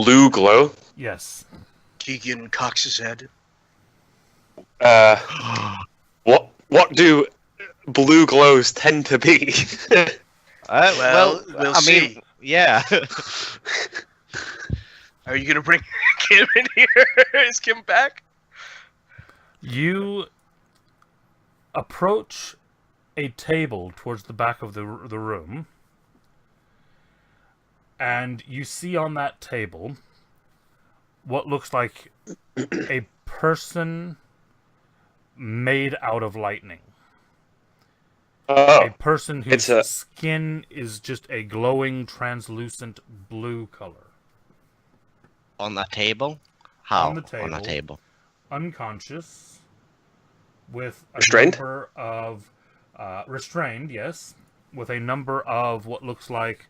Blue glow? Yes. Keegan cocks his head. What do blue glows tend to be? Well, we'll see. mean, yeah. Are you gonna bring Kim in here? Is Kim back? You approach a table towards the back of the room, and you see on that table what looks like a person made out of lightning. A person whose skin is just a glowing, translucent blue color. On that table? How? On the table. On a table. Unconscious. With a Restrained? number of... restrained, yes. With a number of what looks like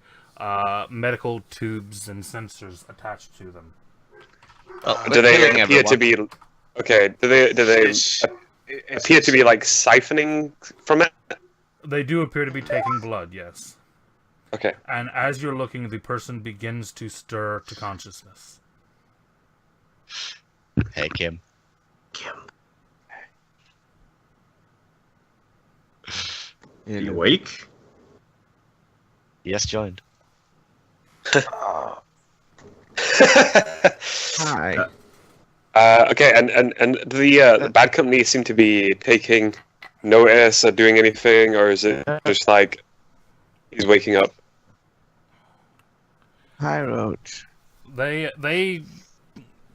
medical tubes and sensors attached to them. Do they appear to be... Okay, do they appear to be, like, siphoning from it? They do appear to be taking blood, yes. Okay. And as you're looking, the person begins to stir to consciousness. Hey, Kim. You awake? Yes, joined. Hi. Okay, and the bad company seem to be taking notice or doing anything, or is it just like he's waking up? Hi, Roach. They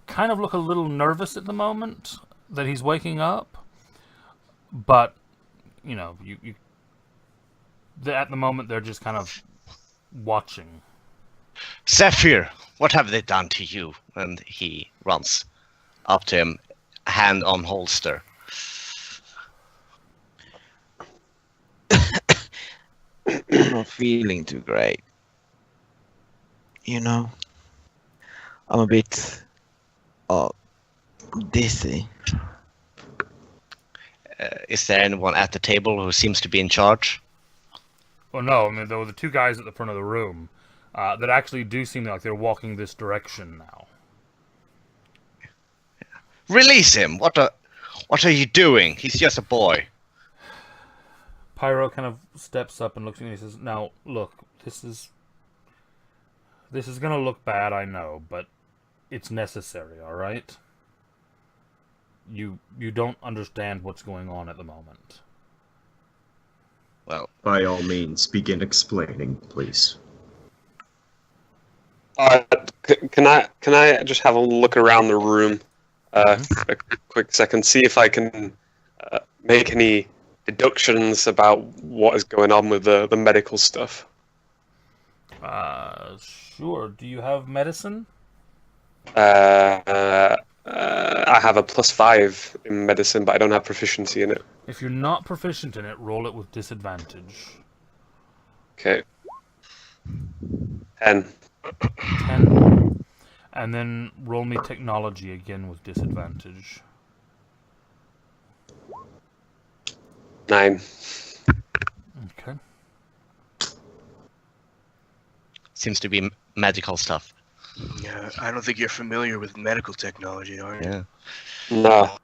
kind of look a little nervous at the moment that he's waking up, but you know, at the moment they're just kind of watching. Zephyr, what have they done to you? And he runs up to him, hand on holster. I'm not feeling too great. You know, I'm a bit dizzy. Is there anyone at the table who seems to be in charge? Well, no, I mean, there were the two guys at the front of the room that actually do seem like they're walking this direction now. Release him! What are you doing? He's just a boy. Pyro kind of steps up and looks at me and he says, "Now, look, this is gonna look bad, I know, but it's necessary, alright? You don't understand what's going on at the moment." Well, by all means, begin explaining, please. Can I just have a look around the room a quick second, see if I can make any deductions about what is going on with the medical stuff? Sure. Do you have medicine? I have a +5 in medicine, but I don't have proficiency in it. If you're not proficient in it, roll it with disadvantage. Okay. 10. 10. And then roll me technology again with disadvantage. 9. Okay. seems to be magical stuff. Yeah, I don't think you're familiar with medical technology, are you? Yeah. No.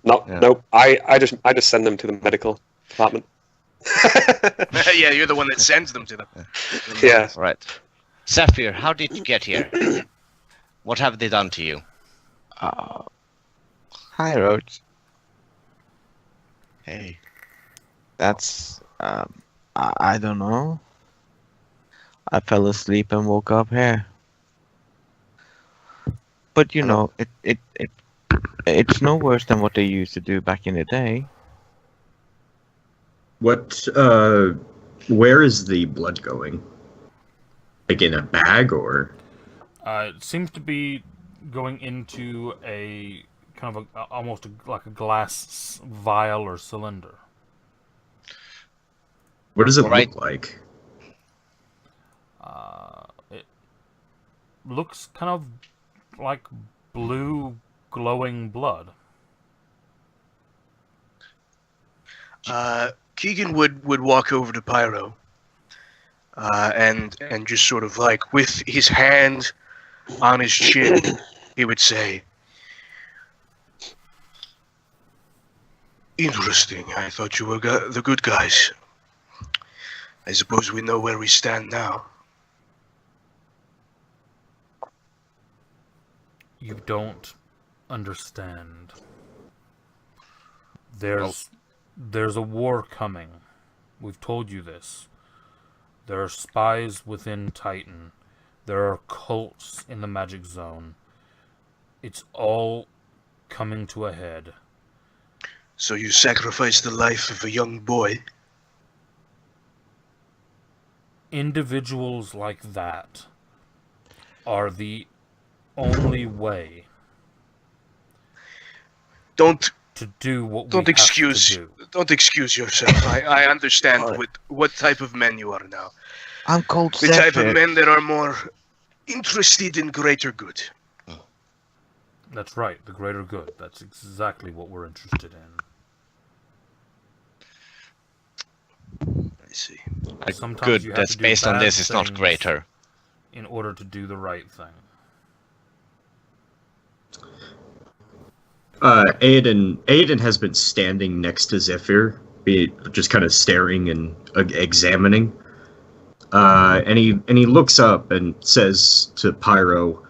Nope. I just send them to the medical department. Yeah, you're the one that sends them to them. Yeah. Right. Zephyr, how did you get here? What have they done to you? Hi, Roach. Hey. That's, I don't know. I fell asleep and woke up here. But you know, it's no worse than what they used to do back in the day. What, where is the blood going? Like in a bag, or? It seems to be going into a kind of almost like a glass vial or cylinder. What does it look like? It looks kind of like blue glowing blood. Keegan would walk over to Pyro, and just sort of like with his hand on his chin, he would say, "Interesting. I thought you were the good guys. I suppose we know where we stand now." You don't understand. There's a war coming. We've told you this. There are spies within Titan. There are cults in the magic zone. It's all coming to a head. So you sacrificed the life of a young boy? Individuals like that are the only way Don't to do what we don't have excuse to do. don't excuse yourself. I understand what type of men you are now. I'm called The type of Zephyr. men that are more interested in greater good. That's right, the greater good. That's exactly what we're interested in. I see. Sometimes Good, you have that's to do based on bad this is not things greater. in order to do the right thing. Aiden has been standing next to Zephyr, just kind of staring and examining. And he looks up and says to Pyro,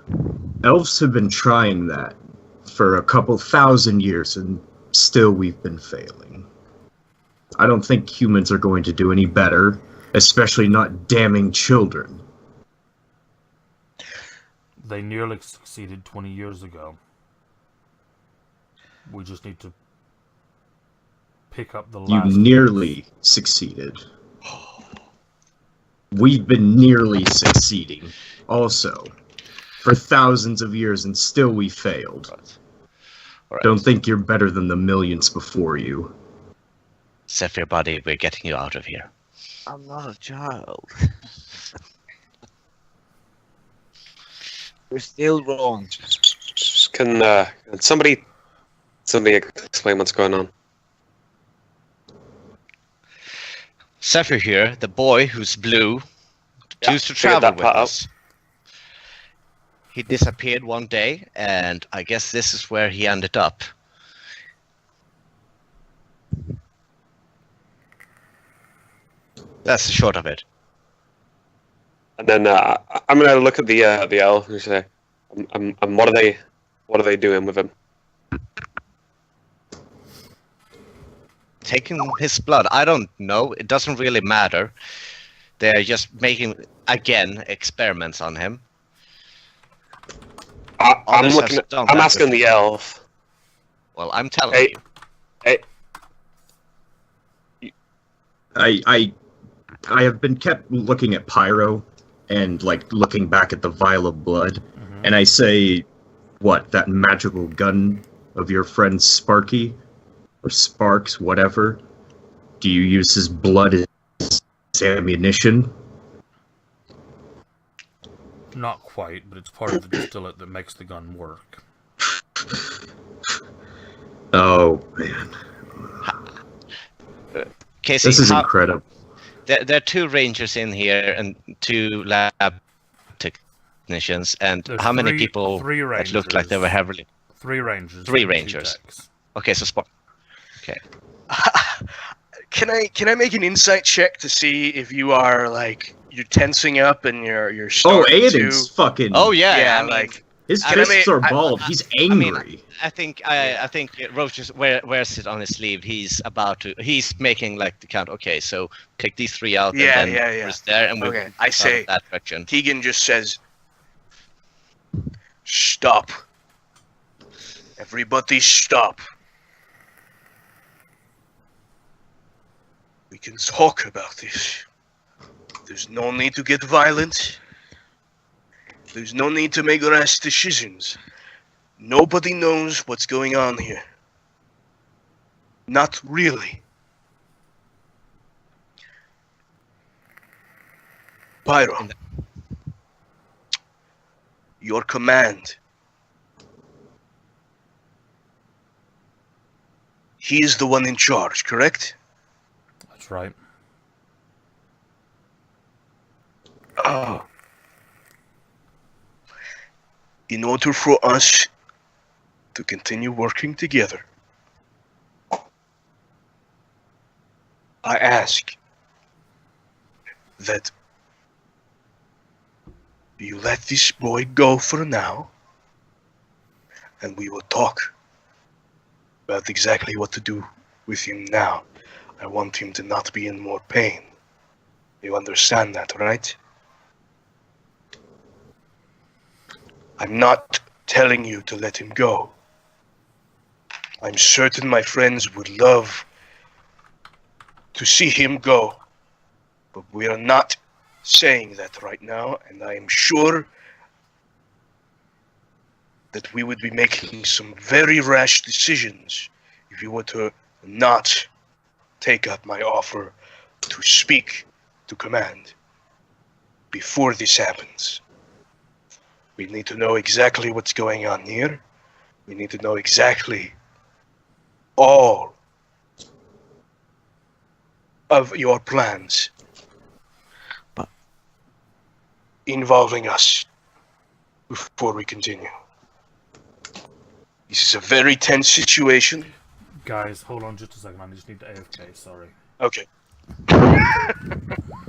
"Elves have been trying that for a couple thousand years, and still we've been failing. I don't think humans are going to do any better, especially not damning children." They nearly succeeded 20 years ago. We just need to pick up the You last nearly succeeded. We've been nearly succeeding, also, for thousands of years, and still we failed. Alright. Don't think you're better than the millions before you. Zephyr buddy, we're getting you out of here. I'm not a child. You're still wrong. Can somebody explain what's going on? Zephyr here, the boy who's blue, choose to figured travel that with part out. us. He disappeared one day, and I guess this is where he ended up. That's the short of it. And then I'm gonna look at the elf and say, what are they doing with him? Taking his blood, I don't know. It doesn't really matter. They're just making, again, experiments on him. I'm Others have looking. done I'm that asking the before. elf. Well, I'm telling Hey. you. I have been kept looking at Pyro and like looking back at the vial of blood, and I say, "What, that magical gun of your friend Sparky, or Sparks, whatever? Do you use his blood as ammunition?" Not quite, but it's part of the distillate that makes the gun work. Oh man, Casey, this is incredible. there are two rangers in here and two lab technicians, and There's how many three- people three that looked like they were heavily... Three rangers. Three and two rangers. techs. Okay, so Spark. Okay. Can I make an insight check to see if you are like you're tensing up and you're Oh, starting Aiden's to... fucking. Oh yeah, Yeah, I mean, like his I mean, fists are bald. He's angry. I think Roach just wears it on his sleeve. He's making like the count. Okay, so take these three out, Yeah, and then yeah. Chris there, and we'll Okay, move I out say- of that direction. Tegan just says, "Stop. Everybody stop. We can talk about this. There's no need to get violent. There's no need to make rash decisions. Nobody knows what's going on here. Not really. Pyro. Your command. He is the one in charge, correct? That's right. Oh. in order for us to continue working together, I ask that you let this boy go for now, and we will talk about exactly what to do with him now. I want him to not be in more pain. You understand that, right? I'm not telling you to let him go. I'm certain my friends would love to see him go, but we are not saying that right now, and I am sure that we would be making some very rash decisions if you were to not take up my offer to speak to command before this happens. We need to know exactly what's going on here. We need to know exactly all of your plans involving us before we continue. This is a very tense situation. Guys, hold on just a second. I just need to AFK. Sorry. Okay.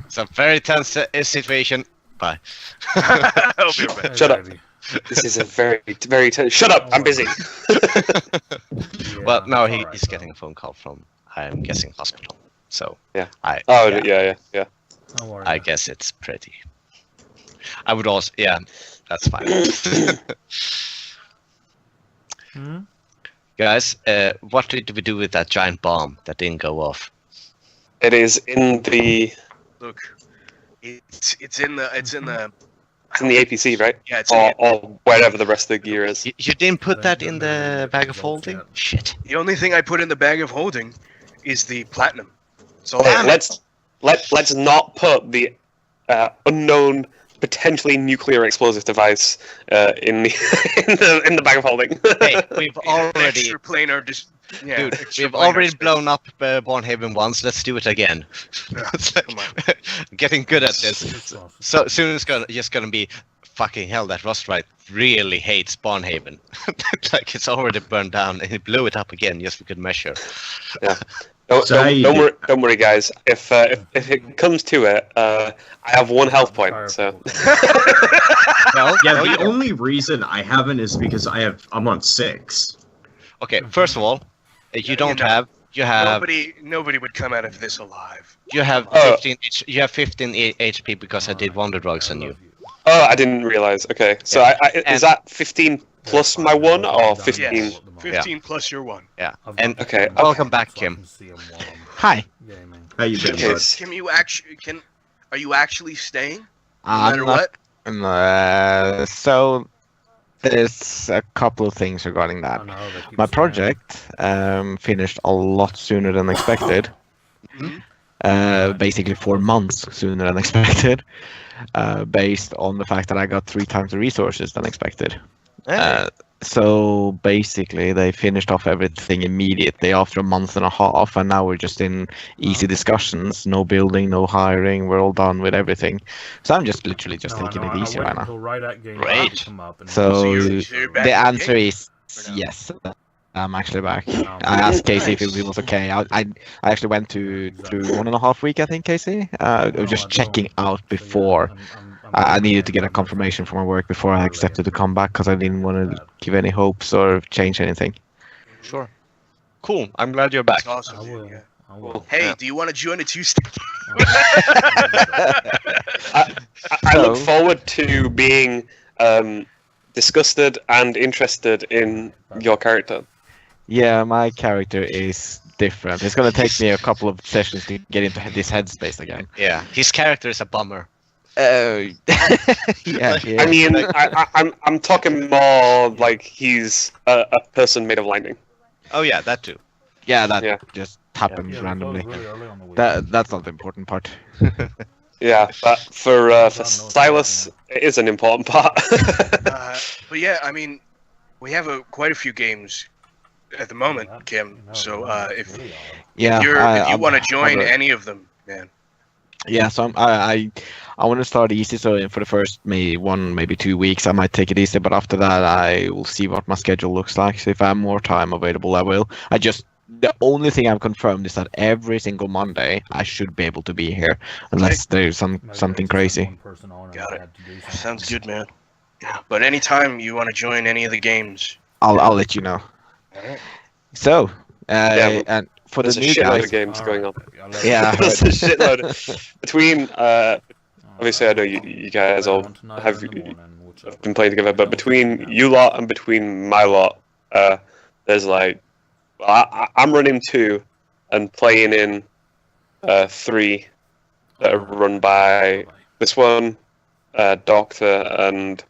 It's a very tense situation. Bye. I'll be right back. Shut up. Baby. This is a very, very. Shut up! I'm busy. Yeah, Well, no, it's alright, he's though. getting a phone call from, I'm guessing, hospital. So, Yeah. yeah, Yeah. Don't worry. I guess it's pretty. I would also, yeah, that's fine. Hmm? Guys, what did we do with that giant bomb that didn't go off? It is in the Look, it's in the APC, right? yeah, it's in Or wherever the rest of the gear is. You didn't put that in the bag of holding? Shit. the only thing I put in the bag of holding is the platinum. So Okay, let's not put the unknown, potentially nuclear explosive device in the in the bag of holding. Hey, we've already, extra planar dude, extra we've planar already space. blown up Barnhaven once. Let's do it again. Yeah, It's like, come on. getting good at this. It's awesome. So soon it's just gonna be fucking hell. That Rostrite really hates Barnhaven. Like it's already burned down, and he blew it up again just for good measure. Don't worry, guys. If it comes to it, I have 1 health point. So Well, Yeah, no, you the don't. only reason I haven't is because I'm on 6. Okay, first of all, you don't have. You have. Nobody would come out of this alive. You have Oh. 15. You have 15 HP because I did wonder drugs on you. oh, I didn't realize. Okay, so Yeah. is that 15 plus my 1 or 15? Yes. 15 plus your 1. Yeah. I've And got okay, the welcome back, so I Kim. can see 'em while I'm Hi. gaming. How you doing, Okay, bud? Can you actually are you actually staying? No I'm matter not. what? So there's a couple of things regarding that. I know, they keep My saying- project finished a lot sooner than expected. Basically 4 months sooner than expected, based on the fact that I got 3 times the resources than expected. So basically, they finished off everything immediately after a month and a half, and now we're just in easy discussions. No building, no hiring. We're all done with everything. So I'm just literally just No, I taking know, it I easy went right now. until right at game Great. to come up and So you're back the in the answer game is for now? yes. I'm actually back. No. I asked Casey if Nice. it was okay. I actually went through 1.5 week, I think, Casey. I was just checking out before. I needed to get a confirmation from my work before I accepted to come back because I didn't want to give any hopes or change anything. Sure. Cool. I'm glad you're back. That's awesome. I dude, will. yeah. I will. Hey, Yeah. do you want to join a Tuesday? I look forward to being disgusted and interested in your character. Yeah, my character is different. It's gonna take me a couple of sessions to get into this headspace again. Yeah. His character is a bummer. Yeah, I mean, I'm talking more like he's a person made of lightning. Oh yeah, that too. yeah, that Yeah. just happens Yeah, randomly. really early on the week. That's not the important part. Yeah, but for Silas, it is an important part. But yeah, I mean, we have quite a few games at the moment, Yeah, Kim. you know, So it's if really odd. Yeah, if you I'm- want to join I'm a- any of them, man. Yeah, so I want to start easy, so for the first maybe 2 weeks, I might take it easy. But after that, I will see what my schedule looks like. So if I have more time available, I will. The only thing I've confirmed is that every single Monday I should be able to be here, unless there's something crazy. Got it. Sounds good, man. Yeah, but anytime you want to join any of the games, I'll let you know. all right. So, and for the There's a new shitload guys, of games going on. yeah, There's a shitload. Between, obviously I know you guys all have been playing together, but between you lot and between my lot, there's like, I'm running 2 and playing in 3 that are run by this one, Doctor and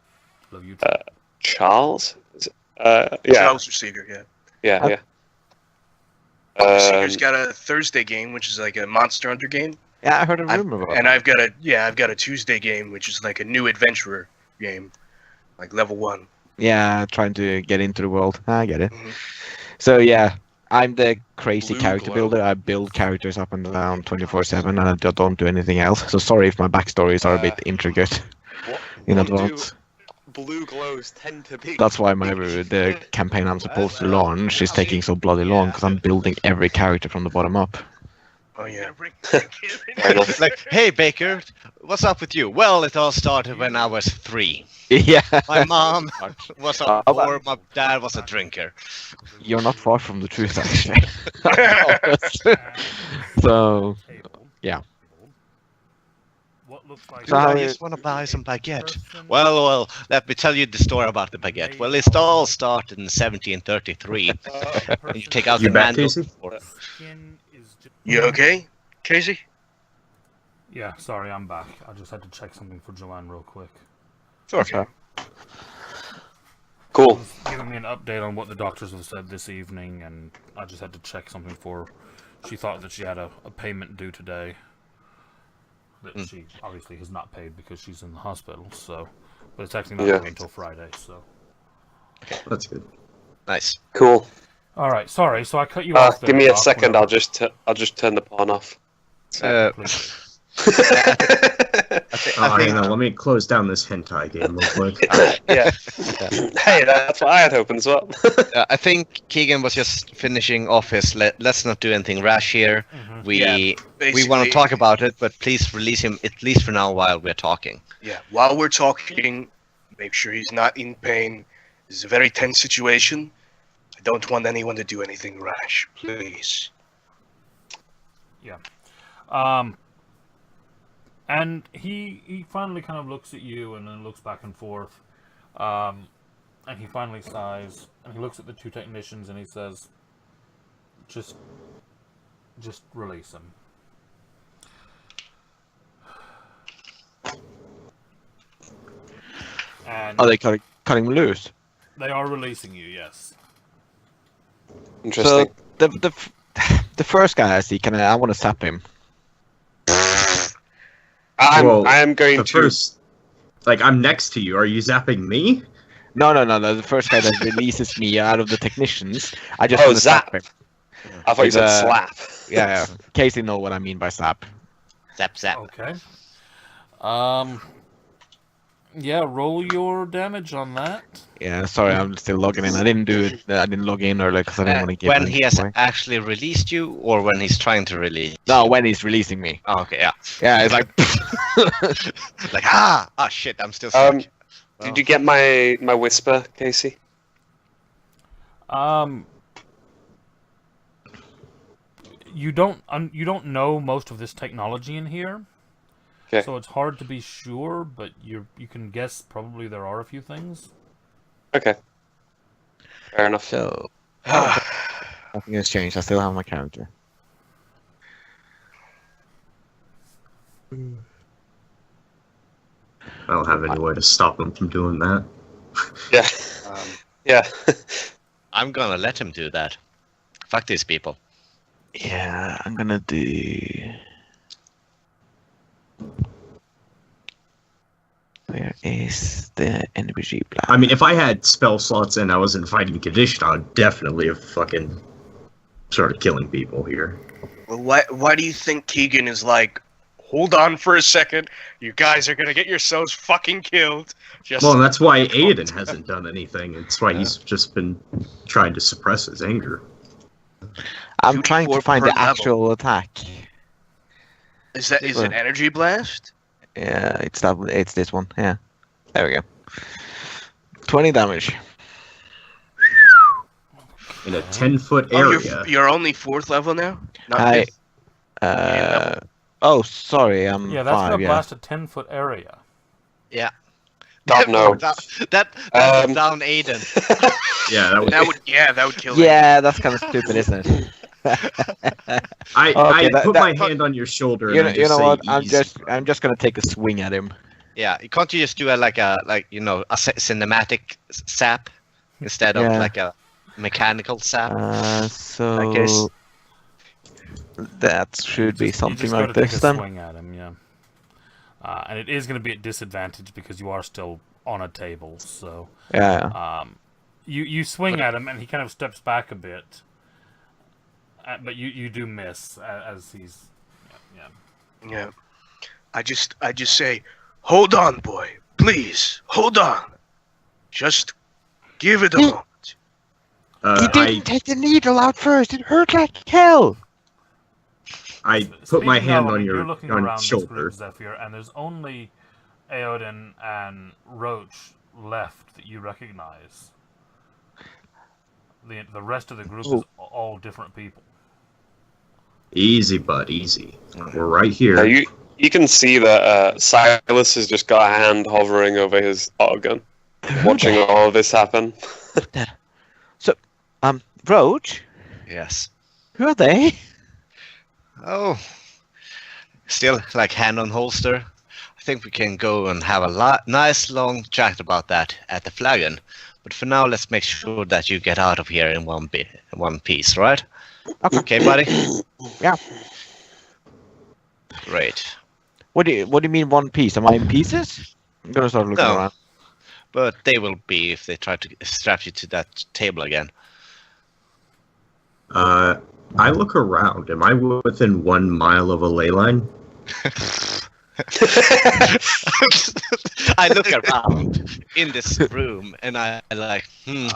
Charles. Yeah. Charles Receiver, yeah. Yeah. Receiver's got a Thursday game, which is like a Monster Hunter game. yeah, I heard a rumor about And that. I've got a Tuesday game, which is like a new adventurer game, like level 1. Yeah, trying to get into the world. I get it. Mhm. So yeah, I'm the crazy Blue character glow. builder. I build characters up and down 24/7, and I don't do anything else. So sorry if my backstories are a bit intricate in advance. Blue glows tend to be. That's why the campaign I'm supposed to launch is taking so bloody long, because I'm building every character from the bottom up. Oh yeah. Like, hey Baker, what's up with you? Well, it all started when I was 3. Yeah, My mom was a Oh, whore, my dad was a drinker. you're not far from the truth, actually. So yeah. What looks like So I how just want to buy some baguette. Well, let me tell you the story about the baguette. Well, it all started in 1733. And you take out You the back, mandel. Casey? You okay, Casey? Yeah, sorry, I'm back. I just had to check something for Joanne real quick. Okay. Cool. Giving me an update on what the doctors have said this evening, and I just had to check something for. She thought that she had a payment due today that she obviously has not paid because she's in the hospital. So, but it's actually not due until Friday. So, That's good. Nice. Cool. all right, sorry. So I cut you off. There, Give me a Doc, second. whatever. I'll just turn the pawn off. Please. Hang on, let me close down this hentai game real quick. Yeah. Hey, that's what I had hoping as well. I think Keegan was just finishing off his. Let's not do anything rash here. We want to Basically- talk about it, but please release him at least for now while we're talking. Yeah. While we're talking, make sure he's not in pain. This is a very tense situation. I don't want anyone to do anything rash, please. And he finally kind of looks at you and then looks back and forth. And he finally sighs and he looks at the 2 technicians and he says, just release him. And Are they cutting him loose? they are releasing you, yes. Interesting. So the first guy I see, I want to sap him. I'm going The to. first, I'm next to you. Are you zapping me? No. The first guy that releases me out of the technicians, I just Oh, want to zap. him. I thought you said Uh, slap. Yeah. Casey know what I mean by slap. Zap, zap. Okay. Yeah, roll your damage on that. Yeah, sorry, I'm still logging in. I didn't do it. I didn't log in earlier because I didn't want to give. When he has away. actually released you, or when he's trying to release? No, when he's releasing me. Oh, okay, yeah. Yeah, it's like. Like shit, I'm still Um, stuck. Did you get my whisper, Casey? You don't know most of this technology in here. Okay. So it's hard to be sure, but you can guess probably there are a few things. Okay. Fair enough. So nothing has changed. I still have my character. I don't have any way to stop him from doing that. Yeah. Yeah. I'm gonna let him do that. Fuck these people. Yeah, I'm gonna do. Where is the NBG plan? I mean, if I had spell slots and I was in fighting condition, I would definitely have fucking started killing people here. Well, why do you think Keegan is like hold on for a second. You guys are gonna get yourselves fucking killed. Just Well, and that's why Aiden hasn't done anything. It's why he's just been trying to suppress his anger. I'm 2d4 trying to find per the actual attack. is it energy blast? Yeah, it's this one. Yeah, there we go. 20 damage. In a 10-foot Oh, area. you're only 4th level now. Not I. 5th? Oh, sorry. I'm Yeah, that's 5. gonna Yeah. blast a 10-foot area. Yeah. God, no. That would down Aiden. Yeah, That would kill him. Yeah, that's kind of stupid, isn't it? I put my that- hand on your shoulder and You I know, just you know say what? easy. I'm just gonna take a swing at him. Yeah, can't you just do a cinematic sap instead of Yeah. like a mechanical sap? So I guess- that should be You something just like gotta take this a then. swing at him, yeah. And it is going to be at disadvantage because you are still on a table. So Yeah. you swing at him and he kind of steps back a bit, but you do miss as he's Yeah. I just say, hold on, boy. Please, hold on. Just give it a moment. He didn't take the needle out first. It hurt like hell. I put my Speaking hand of, on you're your looking on around your this group, shoulder. Zephyr, and there's only Eodin and Roach left that you recognize. The rest of the group is all different people. Easy, bud, easy. We're right here. You can see that Silas has just got a hand hovering over his auto gun, watching all of this happen. So, Roach, Yes. who are they? Oh, still like hand on holster. I think we can go and have a nice long chat about that at the flagon. But for now, let's make sure that you get out of here in one piece, right? Okay, buddy. Yeah. Great. What do you mean one piece? Am I in pieces? I'm gonna start looking No. around. But they will be if they try to strap you to that table again. I look around. Am I within 1 mile of a ley line? I look around in this room and I like, No,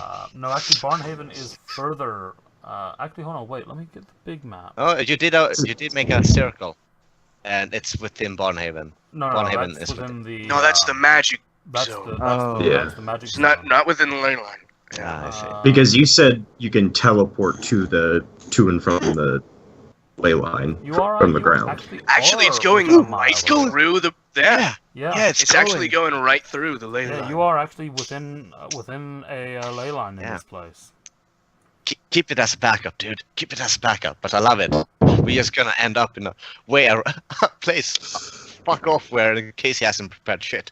actually, Barnhaven is further. Actually, hold on, wait. Let me get the big map. Oh, you did make a circle, and it's within Barnhaven. No, Barnhaven that's is within the. No, that's the magic That's zone. that's the magic. It's zone. not within the ley line. Ah, I see. Because you said you can teleport to and from the ley line You are from the you ground. Actually, it's are going within a mile right away. through the. Yeah, Yeah, it's actually going right through the ley yeah, line. you are actually within a ley line in Yeah. this place. Keep it as a backup, dude. Keep it as a backup. But I love it. We're just gonna end up in a place. Fuck off, where in case he hasn't prepared shit.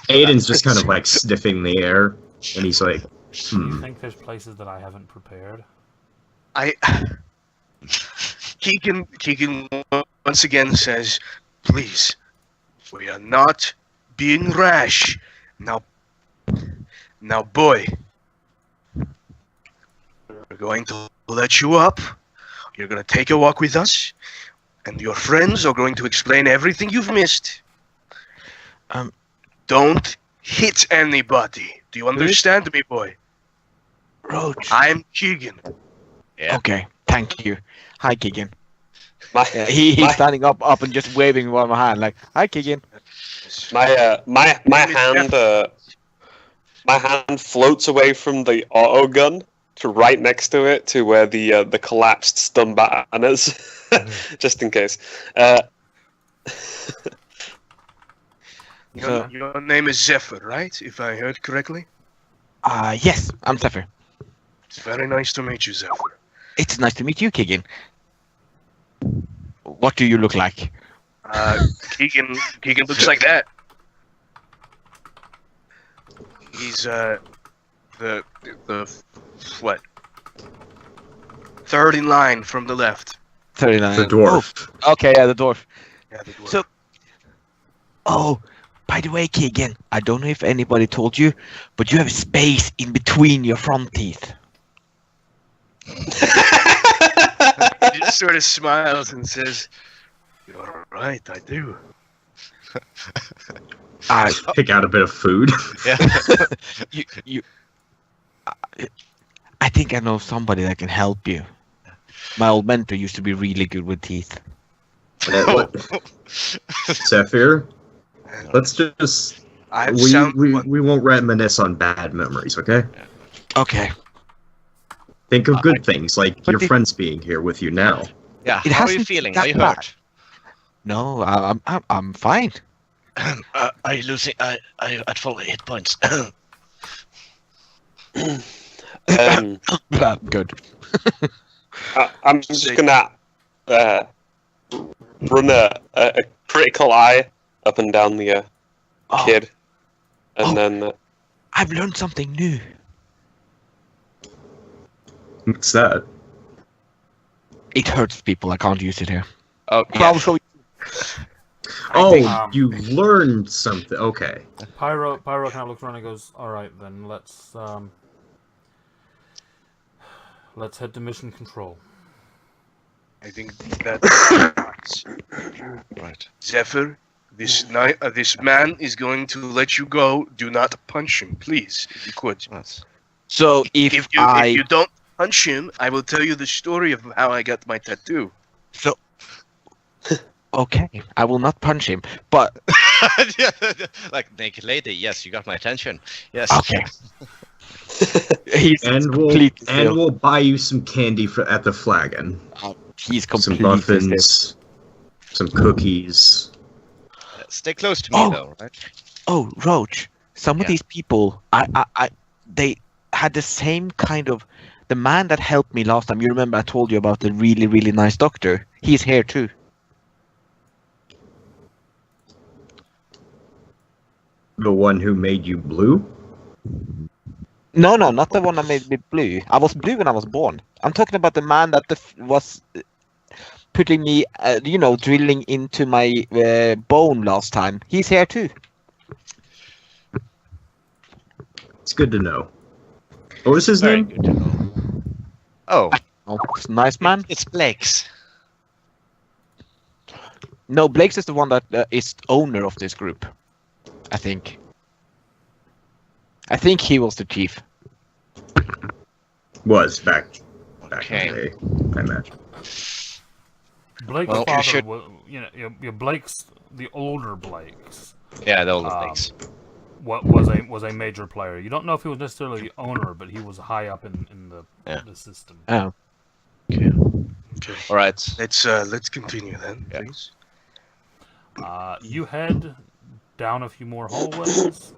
Aiden's just kind of like sniffing the air, and he's like, Do you think there's places that I haven't prepared? Keegan once again says, please, we are not being rash. Now, boy, we're going to let you up. You're going to take a walk with us, and your friends are going to explain everything you've missed. Don't hit anybody. Do you understand me, boy? Roach. I'm Keegan. Yeah. Okay, thank you. Hi, Keegan. My He's standing up and just waving one hand like, "Hi, Keegan." my hand floats away from the auto gun to right next to it, to where the collapsed stun baton is, just in case. Your name is Zephyr, right? If I heard correctly. Yes, I'm Zephyr. It's very nice to meet you, Zephyr. It's nice to meet you, Keegan. What do you look like? Keegan looks like that. He's the what? Third in line from the left. 39. the dwarf. Oh, okay, yeah, the dwarf. Yeah, the dwarf. So- Oh, by the way, Keegan, I don't know if anybody told you, but you have space in between your front teeth. He just sort of smiles and says, "You're right, I do. Pick out a bit of food. Yeah. I think I know somebody that can help you. My old mentor used to be really good with teeth. Zephyr, let's just... I We won't reminisce on bad memories, okay? Okay. Think of good things, like but your the- friends being here with you now. Yeah. It How are you hasn't feeling? been Are you that hurt? No, I'm fine. Are you losing? Are you at full hit points? Good. I'm just gonna run a critical eye up and down the Oh, kid, and Oh. then I've learned something new. What's that? It hurts people. I can't use it here. Oh, But I'll show you. Oh, think- you learned something. Okay. Pyro kind of looks around and goes, "All right, then let's head to mission control." I think that right. Zephyr, this man is going to let you go. Do not punch him, please, if you could. So if If I you don't punch him, I will tell you the story of how I got my tattoo. okay, I will not punch him. But Like naked lady. Yes, you got my attention. Yes. okay. He's And completely still. we'll buy you some candy at the flagon. He's Some completely still. muffins, some cookies. Stay close to me, Oh. though, right? Oh, Roach. Some of Yeah. these people, they had the same kind of. The man that helped me last time. You remember I told you about the really, really nice doctor. He's here too. The one who made you blue? No, not the one that made me blue. I was blue when I was born. I'm talking about the man that was putting me, drilling into my bone last time. He's here too. It's good to know. What was his Very name? good to know. Oh, Oh, nice man. it's Blake's. No, Blake's is the one that is owner of this group. I think. I think he was the chief. Was back Okay. in the day, I imagine. Blake's Well, you father, should- your Blake's, the older Blake's, Yeah, the older Um, Blake's. was a major player. You don't know if he was necessarily the owner, but he was high up in Yeah. the system. Oh. Okay, All right. let's continue then, Yeah. please. You head down a few more hallways.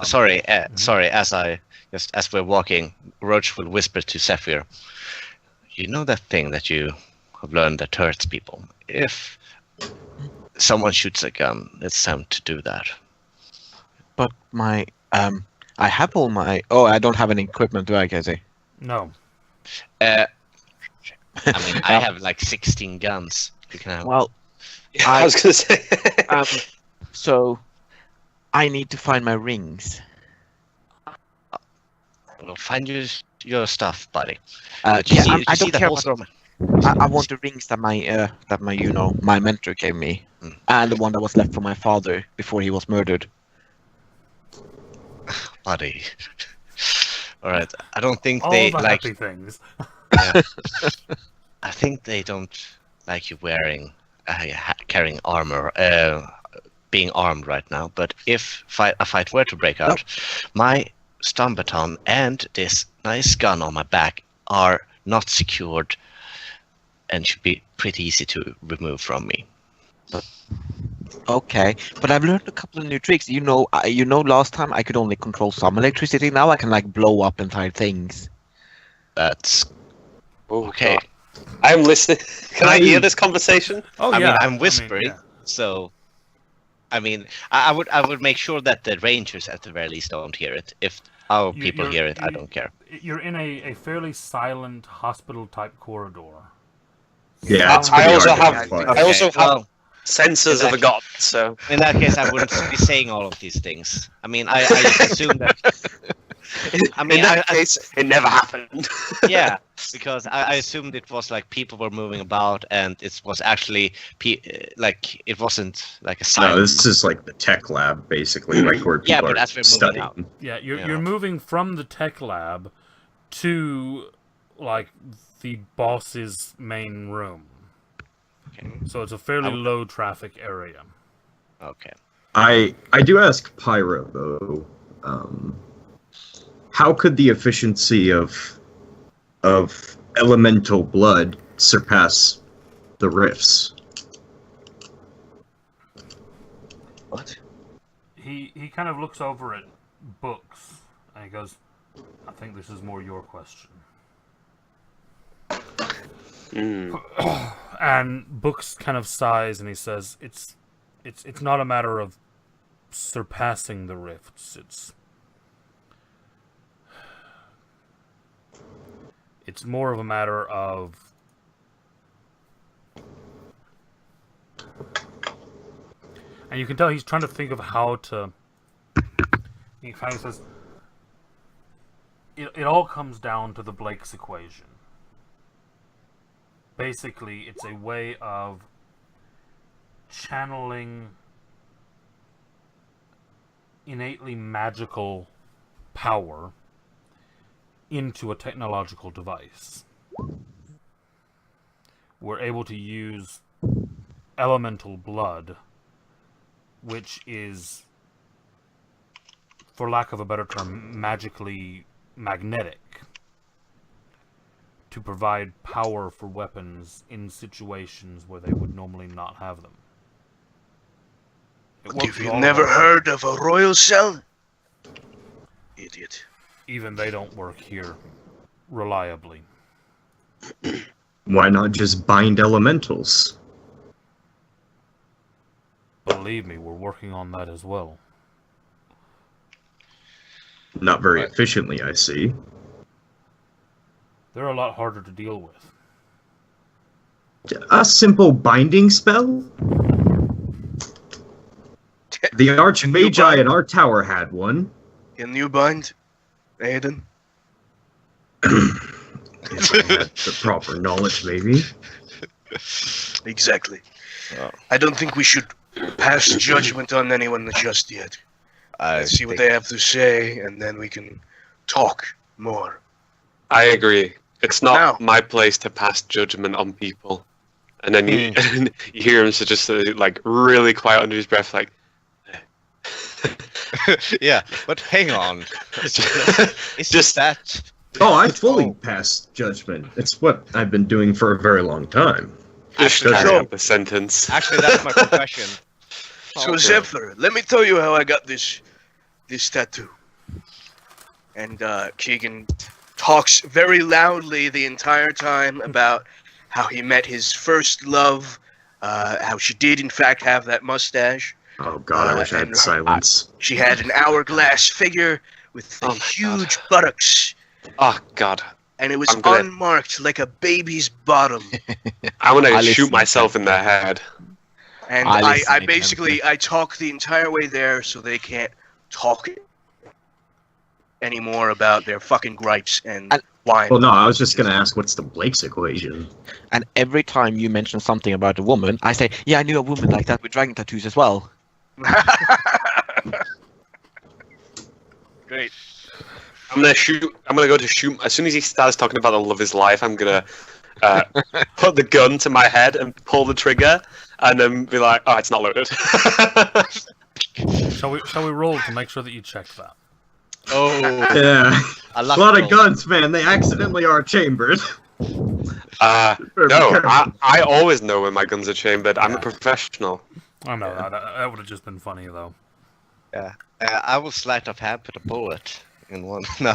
Sorry. As we're walking, Roach will whisper to Zephyr. You know that thing that you have learned that hurts people? If someone shoots a gun, it's time to do that. But my I have all my. Oh, I don't have any equipment, do I, Casey? No. I mean, I have like 16 guns. You can have. Well, yeah, I was gonna say. so I need to find my rings. Well, find your stuff, buddy. Yeah, Did you see, I did you see don't the care holster about. on my- I want the rings that my mentor gave me, and the one that was left from my father before he was murdered. buddy. All right. I don't think All they the like. happy things. Yeah. I think they don't like you wearing, carrying armor, being armed right now. But if a fight were to break out, my stun baton and this nice gun on my back are not secured, and should be pretty easy to remove from me. Okay, but I've learned a couple of new tricks. You know, last time I could only control some electricity. Now I can like blow up entire things. That's Oh, okay. God. I'm listening. Can I hear this conversation? Oh I yeah. mean, I'm whispering, yeah. so. I mean, I would make sure that the rangers at the very least don't hear it. If our people You're- hear it, I don't care. You're in a fairly silent hospital-type corridor. Yeah, it's I pretty also hard to have- find. I also have well, Sensors of a god. So in that case, I wouldn't be saying all of these things. I mean, I assume that. I mean, in that case, it never happened. yeah. because I assumed it was like people were moving about, and it was actually like it wasn't like a sign. No, this is like the tech lab, basically, like where Yeah, people but are as we're moving studying. out. Yeah, you're Yeah. moving from the tech lab to like the boss's main room. Okay. So it's a fairly low traffic area. Okay. I do ask Pyro though, how could the efficiency of elemental blood surpass the rifts? What? He kind of looks over at Books and he goes, I think this is more your question. And Books kind of sighs and he says, it's not a matter of surpassing the rifts. It's more of a matter of and you can tell he's trying to think of how to. He kind of says, it all comes down to the Blake's equation. Basically, it's a way of channeling innately magical power into a technological device. We're able to use elemental blood, which is, for lack of a better term, magically magnetic, to provide power for weapons in situations where they would normally not have them. It works Have with you all never of our- heard of a royal cell? Idiot. Even they don't work here reliably. Why not just bind elementals? Believe me, we're working on that as well. Not very efficiently, I see. They're a lot harder to deal with. A simple binding spell? The Archmagi in our tower had one. Can you bind, Aiden? If I had the proper knowledge, maybe. Exactly. Oh. I don't think we should pass judgment on anyone just yet. Let's see what they have to say, and then we can talk more. I agree. It's not Now- my place to pass judgment on people. And then you, and you hear him just like really quiet under his breath, like. Yeah, but hang on. It's Just- that. Oh, I fully pass judgment. It's what I've been doing for a very long time. Just Actually, carry so- out the sentence. Actually, that's my profession. So Okay. Zephyr, let me tell you how I got this tattoo. And Keegan talks very loudly the entire time about how he met his first love, how she did in fact have that mustache. Oh god, I wish I and had her- silence. She had an hourglass figure with Oh my huge buttocks, Oh God, and it was I'm gonna- unmarked like a baby's bottom. I want I to shoot listen. myself in the head. And I I listen basically I talk the entire way there so they can't talk anymore about their fucking gripes and And- whine. Well, no, I was just gonna ask, what's the Blake's equation? And every time you mention something about a woman, I say, yeah, I knew a woman like that with dragon tattoos as well. Great. I'm gonna shoot. I'm gonna go to shoot. As soon as he starts talking about the love of his life, I'm gonna put the gun to my head and pull the trigger, and then be like, "Oh, it's not loaded." Shall we roll to make sure that you check that? Oh, Yeah, a a lot of guns, man. They accidentally are chambered. No, careful. I always know when my guns are chambered. I'm a professional. I know that would have just been funny though. Yeah. I will sleight of hand put a bullet in one. No.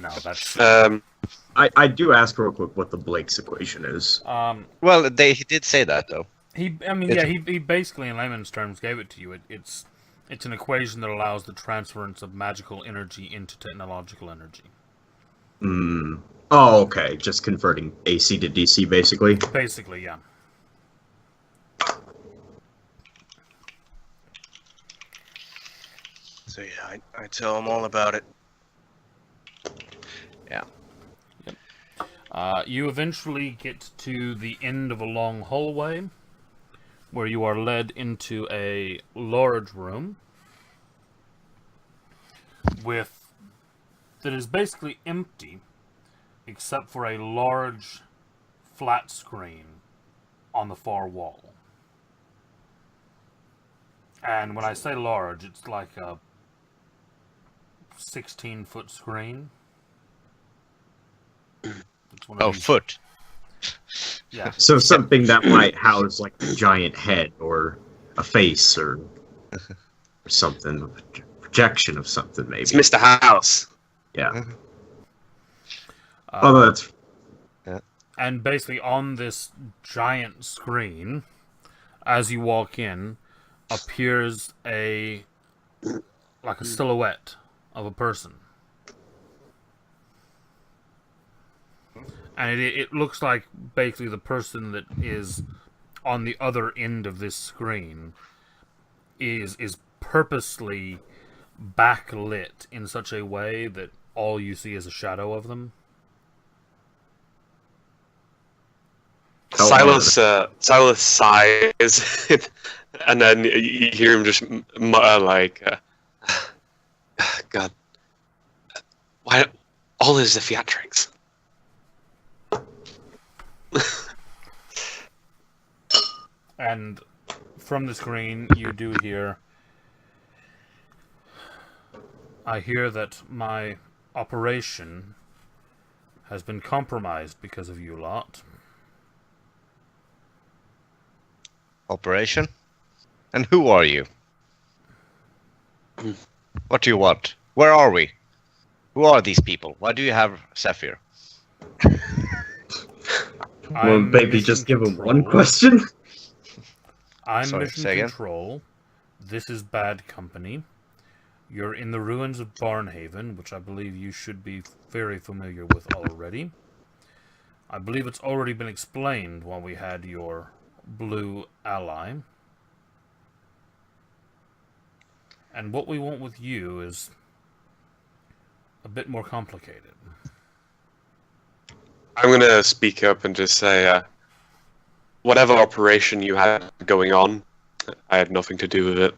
No, that's I do ask real quick what the Blake's equation is. Well, he did say that though. he basically in layman's terms gave it to you. It's an equation that allows the transference of magical energy into technological energy. Oh, okay. Just converting AC to DC, basically. Basically, yeah. So yeah, I tell them all about it. Yeah. You eventually get to the end of a long hallway, where you are led into a large room that is basically empty, except for a large flat screen on the far wall. And when I say large, it's like a 16-foot screen. It's one of these- foot. Yeah. So something that might house like a giant head or a face or something, a projection of something maybe. It's Mr. House. Yeah. Although that's And basically on this giant screen, as you walk in, appears a silhouette of a person. And it looks like basically the person that is on the other end of this screen is purposely backlit in such a way that all you see is a shadow of them. Silas sighs, and then you hear him just mutter like, "God, why all is the theatrics?" And from the screen, you do hear... I hear that my operation has been compromised because of you lot. Operation? And who are you? What do you want? Where are we? Who are these people? Why do you have Zephyr? well, maybe just give him one question. I'm Sorry, Mission say again? Control. This is Bad Company. You're in the ruins of Barnhaven, which I believe you should be very familiar with already. I believe it's already been explained while we had your blue ally. And what we want with you is a bit more complicated. I'm gonna speak up and just say, whatever operation you had going on, I had nothing to do with it.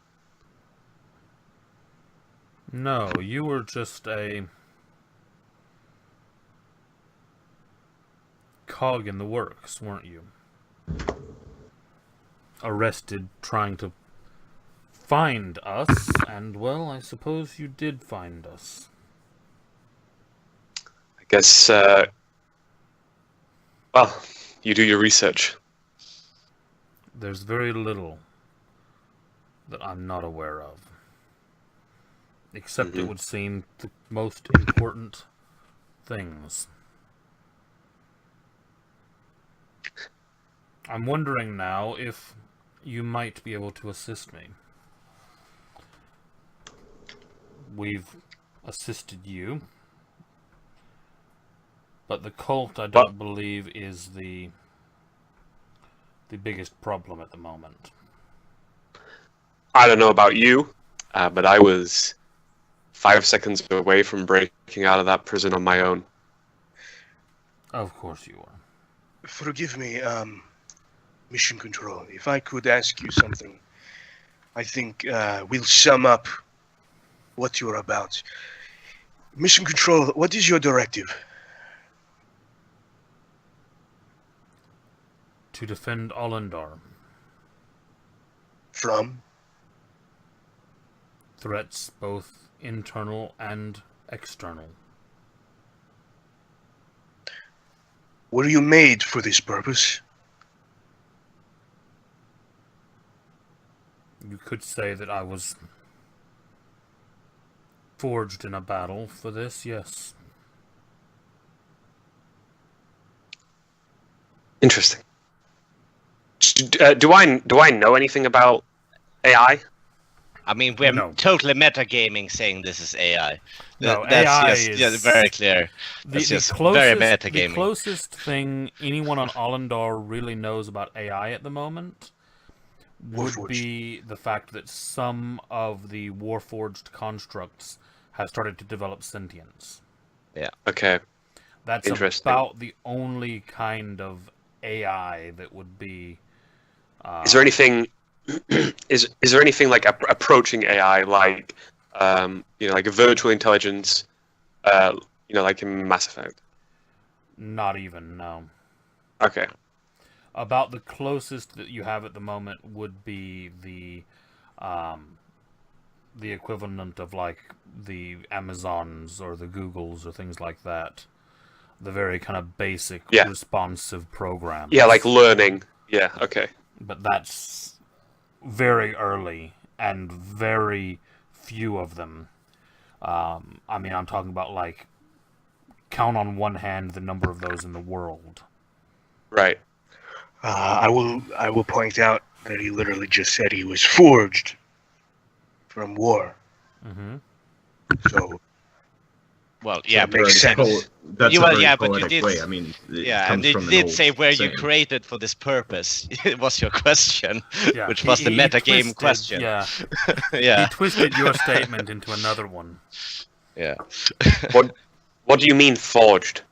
No, you were just a cog in the works, weren't you? Arrested trying to find us, and, well, I suppose you did find us. I guess, well, you do your research. There's very little that I'm not aware of. Except it would seem the most important things. I'm wondering now if you might be able to assist me. We've assisted you, but the cult I don't believe is the biggest problem at the moment. I don't know about you, but I was 5 seconds away from breaking out of that prison on my own. Of course you are. Forgive me, Mission Control. If I could ask you something, I think we'll sum up what you're about. Mission Control, what is your directive? To defend Olyndar. From? Threats both internal and external. Were you made for this purpose? You could say that I was forged in a battle for this, yes. Interesting. Do I know anything about AI? I mean, we're No. totally metagaming saying this is AI. No, That's AI just, is yeah, very clear. That's just very the metagaming. closest thing anyone on Olyndar really knows about AI at the moment would Warforged. be the fact that some of the Warforged constructs have started to develop sentience. Okay. That's Interesting. about the only kind of AI that would be. Is there anything? Is there anything like approaching AI, like like a virtual intelligence, like in Mass Effect? Not even, no. Okay. About the closest that you have at the moment would be the equivalent of like the Amazons or the Googles or things like that. The very kind of basic responsive programs. Yeah, like learning. Yeah, okay. But that's very early and very few of them. I mean, I'm talking about like count on one hand the number of those in the world. Right. I will point out that he literally just said he was forged from war. Mm-hmm. So, Well, yeah, that makes sense. That's You- a well, very yeah, but you poetic did- way. I mean, it Yeah, comes and it from an did old say where saying. you created for this purpose. It was your question, Yeah, which was the he metagame twisted- question. Yeah, Yeah, he twisted your statement into another one. yeah. What do you mean forged?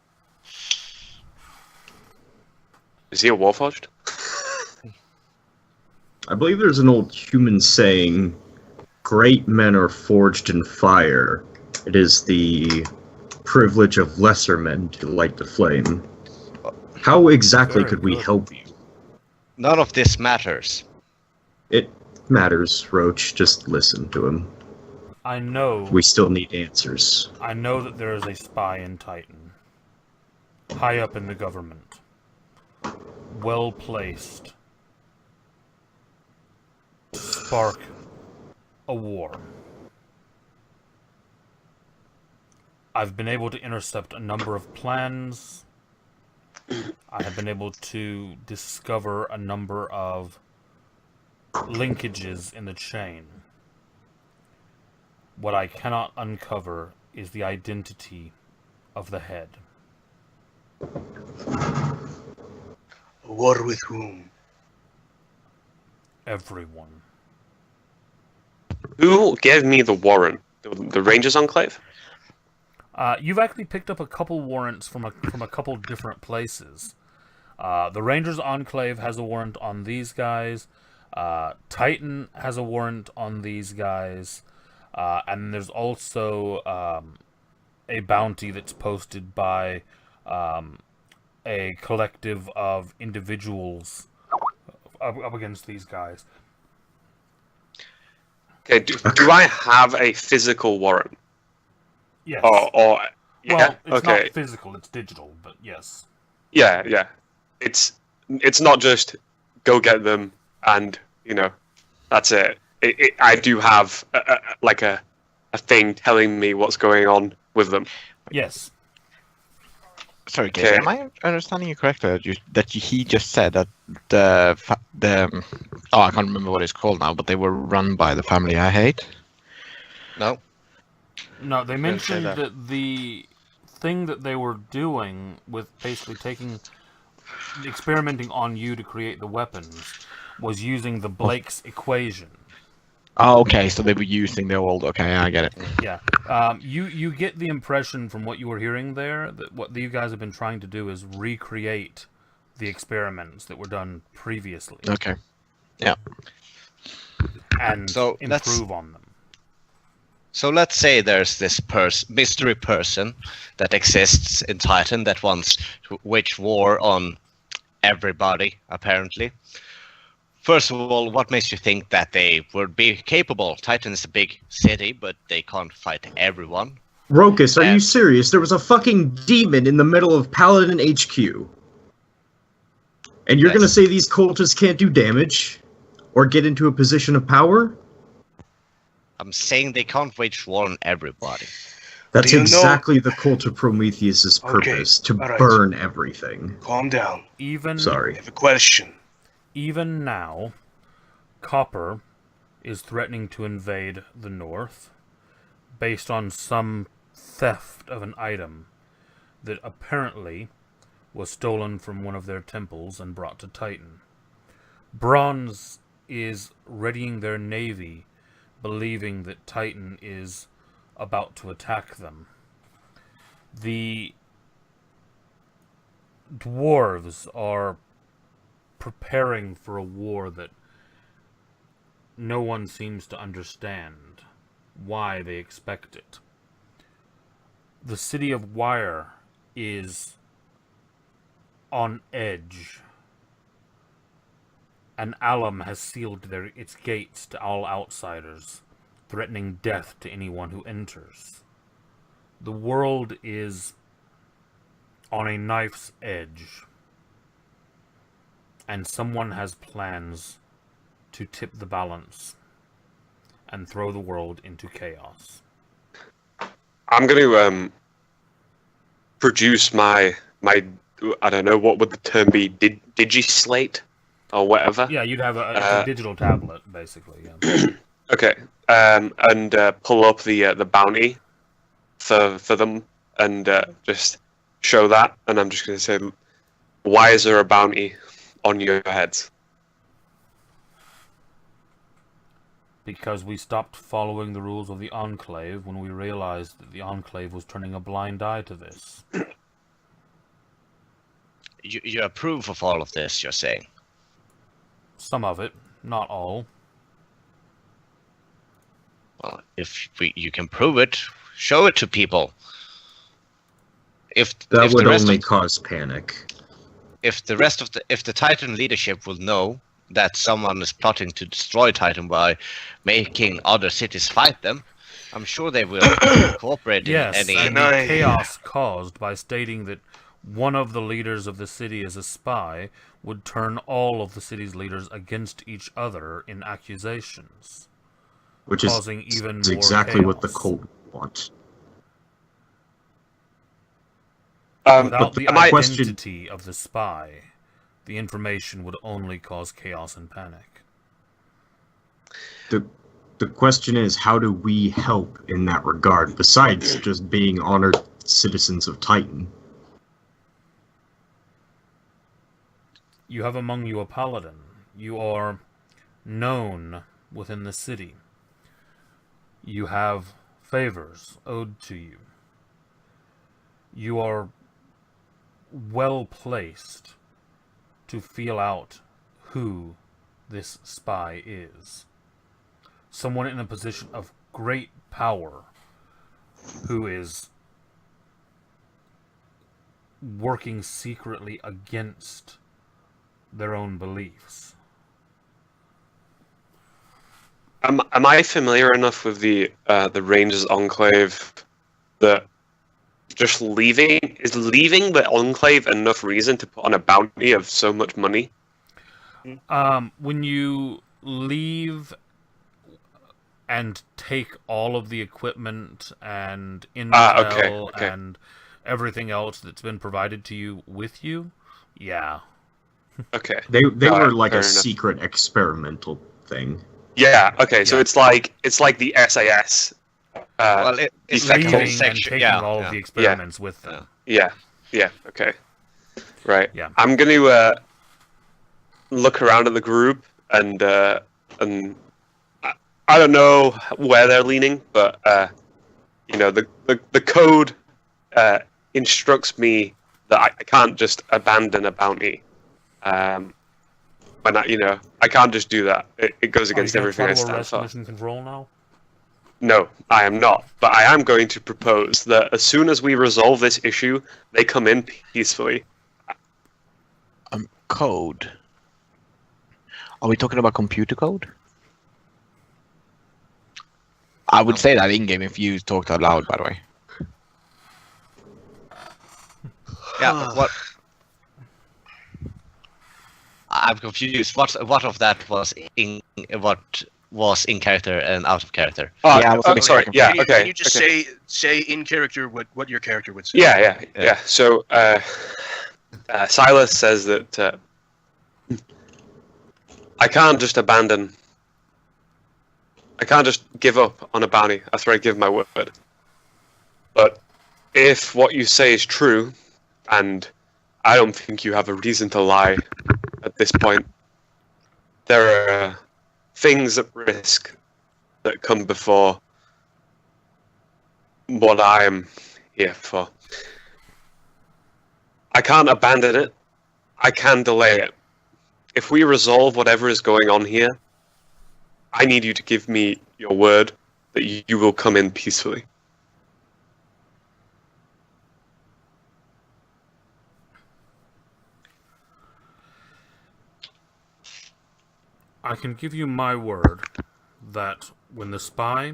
Is he a warforged? I believe there's an old human saying, "Great men are forged in fire. It is the privilege of lesser men to light the flame." How exactly Very could we good. help you? None of this matters. It matters, Roach. Just listen to him. I know. We still need answers. I know that there is a spy in Titan, high up in the government, well placed to spark a war. I've been able to intercept a number of plans. I have been able to discover a number of linkages in the chain. What I cannot uncover is the identity of the head. a war with whom? Everyone. Who gave me the warrant? The Rangers Enclave? You've actually picked up a couple warrants from a couple different places. The Rangers Enclave has a warrant on these guys. Titan has a warrant on these guys. And there's also a bounty that's posted by a collective of individuals up against these guys. Okay, do I have a physical warrant? Yes. Or yeah, well, it's okay. not physical, it's digital, but yes. Yeah. It's not just go get them and that's it. I do have a thing telling me what's going on with them. Yes. Sorry, Gabe, am I understanding you correctly that he just said that the I can't remember what it's called now, but they were run by the family I hate? No. No, they mentioned that. that the thing that they were doing with basically experimenting on you to create the weapons was using the Blake's equation. Oh, okay, so they were using the old. Okay, I get it. Yeah. You get the impression from what you were hearing there that what you guys have been trying to do is recreate the experiments that were done previously. Okay. Yeah. And So improve on them. So let's say there's this mystery person that exists in Titan that wants to wage war on everybody, apparently. First of all, what makes you think that they would be capable? Titan is a big city, but they can't fight everyone. Rokus, are you serious? There was a fucking demon in the middle of Paladin HQ. And you're gonna say these cultists can't do damage? Or get into a position of power? I'm saying they can't wage war on everybody. That's Do you know- exactly the cult of Prometheus' Okay, purpose, to alright. burn everything. Calm down. Even I Sorry. have a question. Even now, Copper is threatening to invade the North based on some theft of an item that apparently was stolen from one of their temples and brought to Titan. Bronze is readying their navy, believing that Titan is about to attack them. The dwarves are preparing for a war that no one seems to understand why they expect it. The city of Wire is on edge. An alum has sealed its gates to all outsiders, threatening death to anyone who enters. The world is on a knife's edge, and someone has plans to tip the balance and throw the world into chaos. I'm going to produce my I don't know, what would the term be, digislate or whatever. Yeah, you'd have a digital tablet, basically. Yeah. Okay, and pull up the bounty for them and just show that, and I'm just going to say, why is there a bounty on your heads? Because we stopped following the rules of the Enclave when we realized that the Enclave was turning a blind eye to this. You approve of all of this, you're saying? Some of it, not all. Well, if you can prove it, show it to people. If That would the rest only of, cause panic. if the Titan leadership will know that someone is plotting to destroy Titan by making other cities fight them, I'm sure they will cooperate Yes, in any. and the chaos caused by stating that one of the leaders of the city is a spy would turn all of the city's leaders against each other in accusations, Which is causing even more exactly what the chaos. cult want. Without the my identity of the spy, the information would only cause chaos and panic. The question is, how do we help in that regard, besides just being honored citizens of Titan? You have among you a paladin. You are known within the city. You have favors owed to you. You are well placed to feel out who this spy is. Someone in a position of great power who is working secretly against their own beliefs. Am I familiar enough with the Rangers Enclave that just leaving the Enclave enough reason to put on a bounty of so much money? When you leave and take all of the equipment and intel okay. and everything else that's been provided to you with you, yeah. Okay. They were like fair a enough. secret experimental thing. Yeah. Okay. So Yeah. it's like the SAS. Well, it's like a Leaving whole and section. taking Yeah, all yeah. of the experiments with them. Yeah. Okay. Right. Yeah. I'm going to look around at the group and I don't know where they're leaning, but the code instructs me that I can't just abandon a bounty. When I can't just do that. It goes against everything I stand for. Mission control now? No, I am not. But I am going to propose that as soon as we resolve this issue, they come in peacefully. Code. Are we talking about computer code? I would say that in-game if you talked out loud, by the way. Yeah, what? I'm confused. What of that was in character and out of character? Yeah, I was a bit sorry. confused. Yeah, Can okay. you just okay. say in character what your character would say? Yeah. So Silas says that I can't just give up on a bounty after I give my word. But if what you say is true, and I don't think you have a reason to lie at this point, there are things at risk that come before what I am here for. I can't abandon it. I can delay it. If we resolve whatever is going on here, I need you to give me your word that you will come in peacefully. I can give you my word that when the spy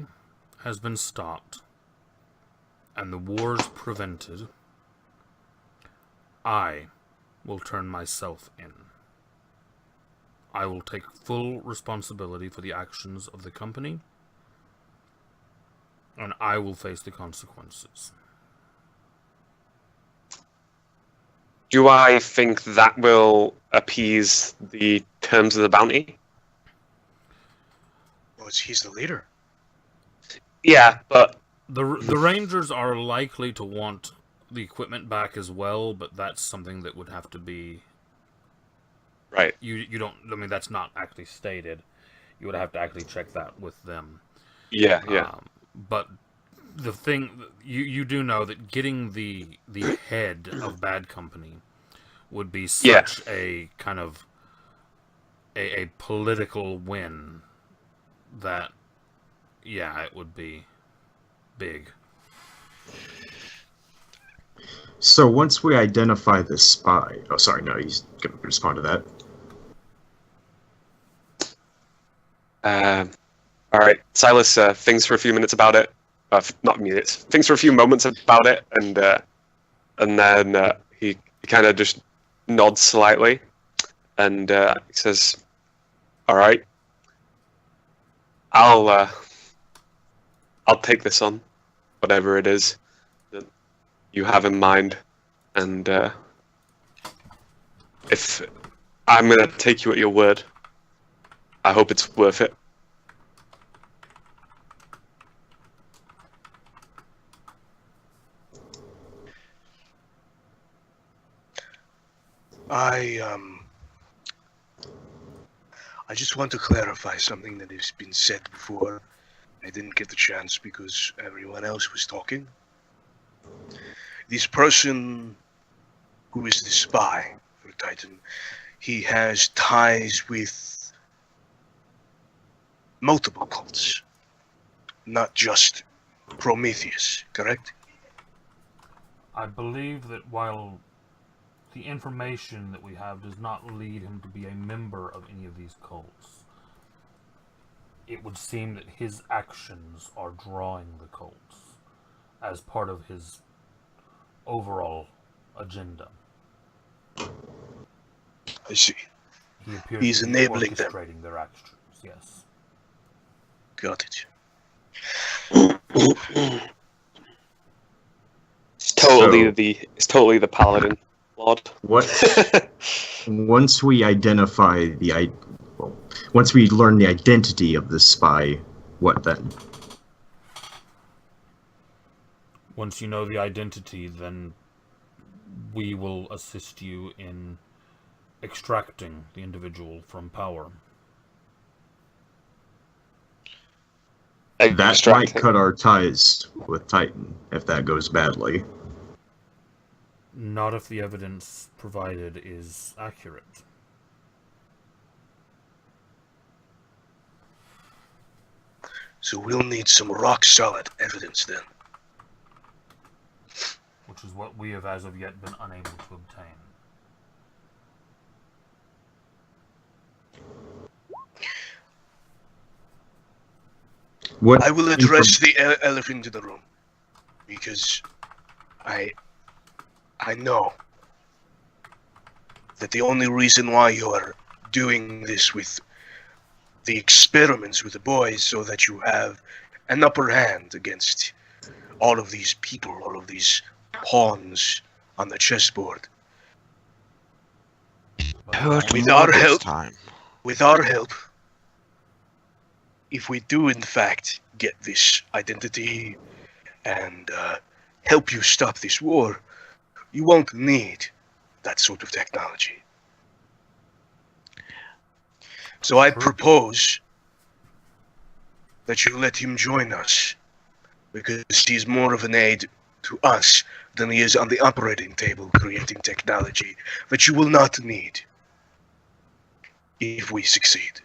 has been stopped and the wars prevented, I will turn myself in. I will take full responsibility for the actions of the company, and I will face the consequences. Do I think that will appease the terms of the bounty? Well, he's the leader. Yeah, but... The Rangers are likely to want the equipment back as well, but that's something that would have to be... Right. You don't... I mean, that's not actually stated. You would have to actually check that with them. Yeah. But the thing... You do know that getting the head of Bad Company would be such a kind of... a political win that... Yeah, it would be big. So once we identify the spy... Oh, sorry, no, he's going to respond to that. All right, Silas thinks for a few minutes about it. Not minutes. Thinks for a few moments about it, and then he kind of just nods slightly, and he says, "All right, I'll take this on, whatever it is that you have in mind, and if I'm gonna take you at your word, I hope it's worth it." I just want to clarify something that has been said before. I didn't get the chance because everyone else was talking. This person who is the spy for Titan, he has ties with multiple cults, not just Prometheus, correct? I believe that while the information that we have does not lead him to be a member of any of these cults, it would seem that his actions are drawing the cults as part of his overall agenda. I see. He appears He's to be enabling them. orchestrating their actions, yes. Got it. It's totally the paladin lord. What? Once we identify once we learn the identity of the spy, what then? Once you know the identity, then we will assist you in extracting the individual from power. That might cut our ties with Titan if that goes badly. Not if the evidence provided is accurate. So we'll need some rock-solid evidence then. Which is what we have as of yet been unable to obtain. What I will address the elephant in the room, because I know that the only reason why you are doing this with the experiments with the boys so that you have an upper hand against all of these people, all of these pawns on the chessboard. With our help, if we do in fact get this identity and help you stop this war, you won't need that sort of technology. So I propose that you let him join us, because he's more of an aid to us than he is on the operating table creating technology that you will not need if we succeed.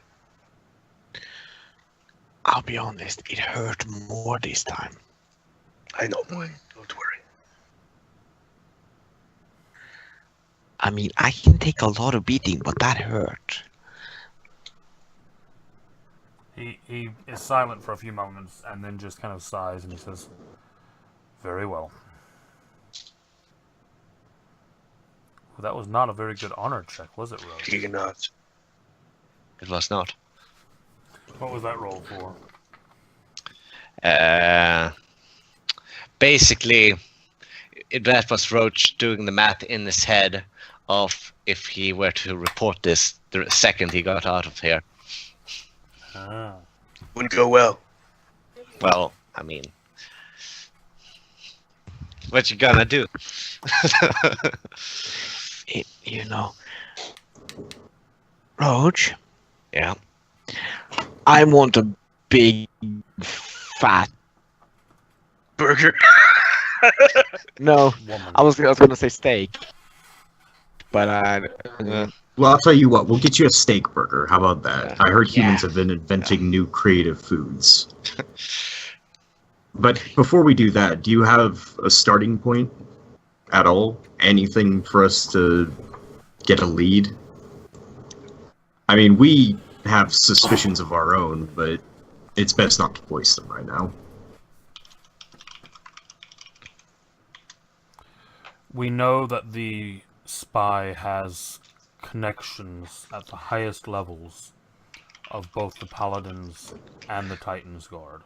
I'll be honest, it hurt more this time. I know, boy. Don't worry. I mean, I can take a lot of beating, but that hurt. He is silent for a few moments and then just kind of sighs and he says, "Very well." Well, that was not a very good honor check, was it, Rose? He not. It was not. What was that roll for? Basically, that was Roach doing the math in his head of if he were to report this the second he got out of here. Ah. Wouldn't go well. Well, I mean, what you gonna do? You know, Roach, Yeah. I want a big, fat. Burger. No, Woman. I was gonna say steak, but Well, I'll tell you what. We'll get you a steak burger. How about that? Yeah. I heard humans Yeah. have been inventing new creative foods. But before we do that, do you have a starting point at all? Anything for us to get a lead? I mean, we have suspicions of our own, but it's best not to voice them right now. We know that the spy has connections at the highest levels of both the Paladins and the Titans Guard.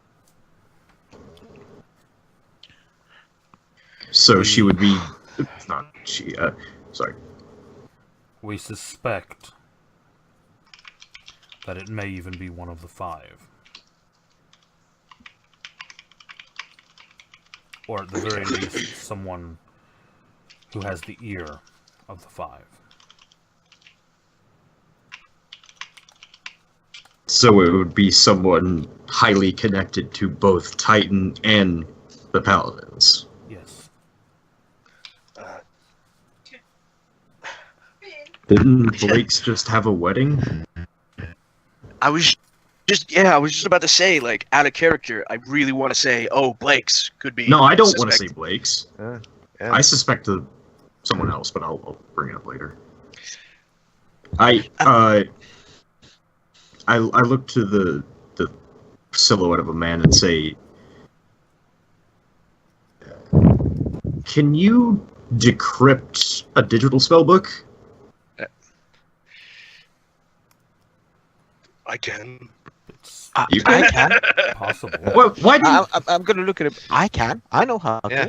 So she would be... Not she, sorry. We suspect that it may even be one of the five. Or at the very least, someone who has the ear of the five. So it would be someone highly connected to both Titan and the Paladins. Yes. Didn't Blake's just have a wedding? I was just about to say, like, out of character, I really want to say, oh, Blake's could be. No, I don't want to suspect. say Blake's. Yeah. I suspect someone else, but I'll bring it up later. I look to the silhouette of a man and say, "Can you decrypt a digital spellbook?" I can. It's You I can. possible. Why do you... I'm gonna look at it. I can. I know how. Yeah.